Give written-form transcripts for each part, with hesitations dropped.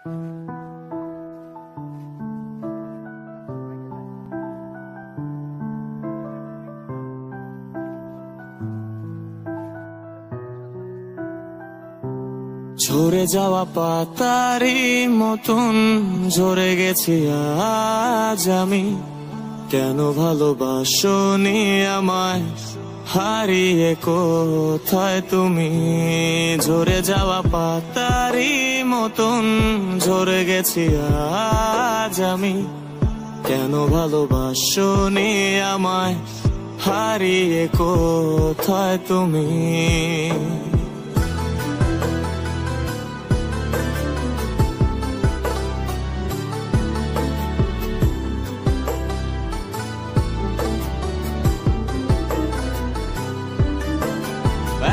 ঝরে যাওয়া পাতারি মতন ঝরে গেছি আজ আমি। কেন ভালোবাসোনি আমায়, হারিয়ে কোথায় তুমি? ঝরে যাওয়া পাতারি মতন ঝরে গেছি আজ আমি। কেন ভালোবাসোনি আমায়, হারিয়ে কোথায় তুমি?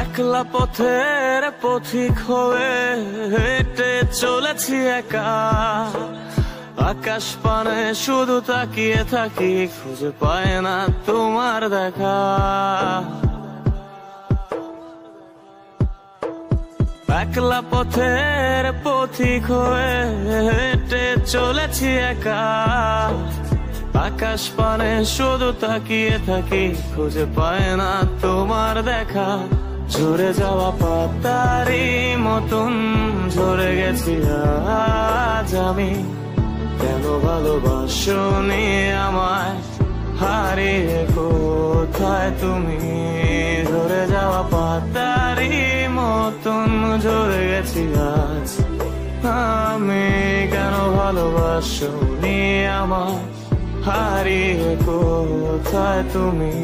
একলা পথের পথিক হয়ে হেঁটে চলেছি একা। আকাশ পানে শুধু তাকিয়ে থাকি, খুঁজে পায় না তোমার দেখা। একলা পথের পথিক হয়ে হেঁটে চলেছি একা। আকাশ পানে শুধু তাকিয়ে থাকি, খুঁজে পায় না তোমার দেখা। ঝরে যাওয়া পাতারি মতন ঝরে গেছি আজ আমি। কেন ভালোবাসোনি আমায়, হারিয়ে কোথায় তুমি? ঝরে যাওয়া পাতারি মতন ঝরে গেছি আজ আমি। কেন ভালোবাসোনি আমায়, হারিয়ে কোথায় তুমি?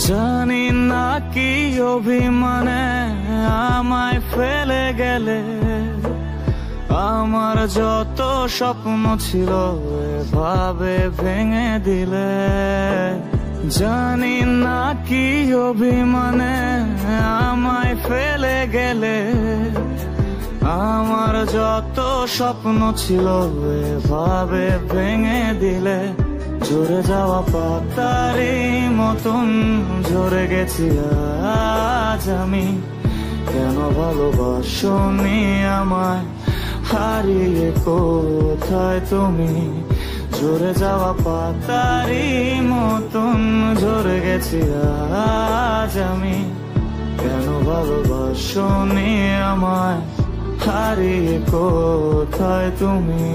জানি না কি অভিমানে আমায় ফেলে গেলে। আমার যত স্বপ্ন ছিল এভাবে ভেঙে দিলে। জানি না কি অভিমানে আমায় ফেলে গেলে। আমার যত স্বপ্ন ছিল এভাবে ভেঙে দিলে। ঝরে যাওয়া পাতারি মতন ঝরে গেছি আজ আমি। কেন ভালোবাসোনি আমায়, হারিয়ে কোথায় তুমি? ঝরে যাওয়া পাতারি মতন ঝরে গেছি আজ আমি। কেন ভালোবাসোনি আমায়, হারিয়ে কোথায় তুমি?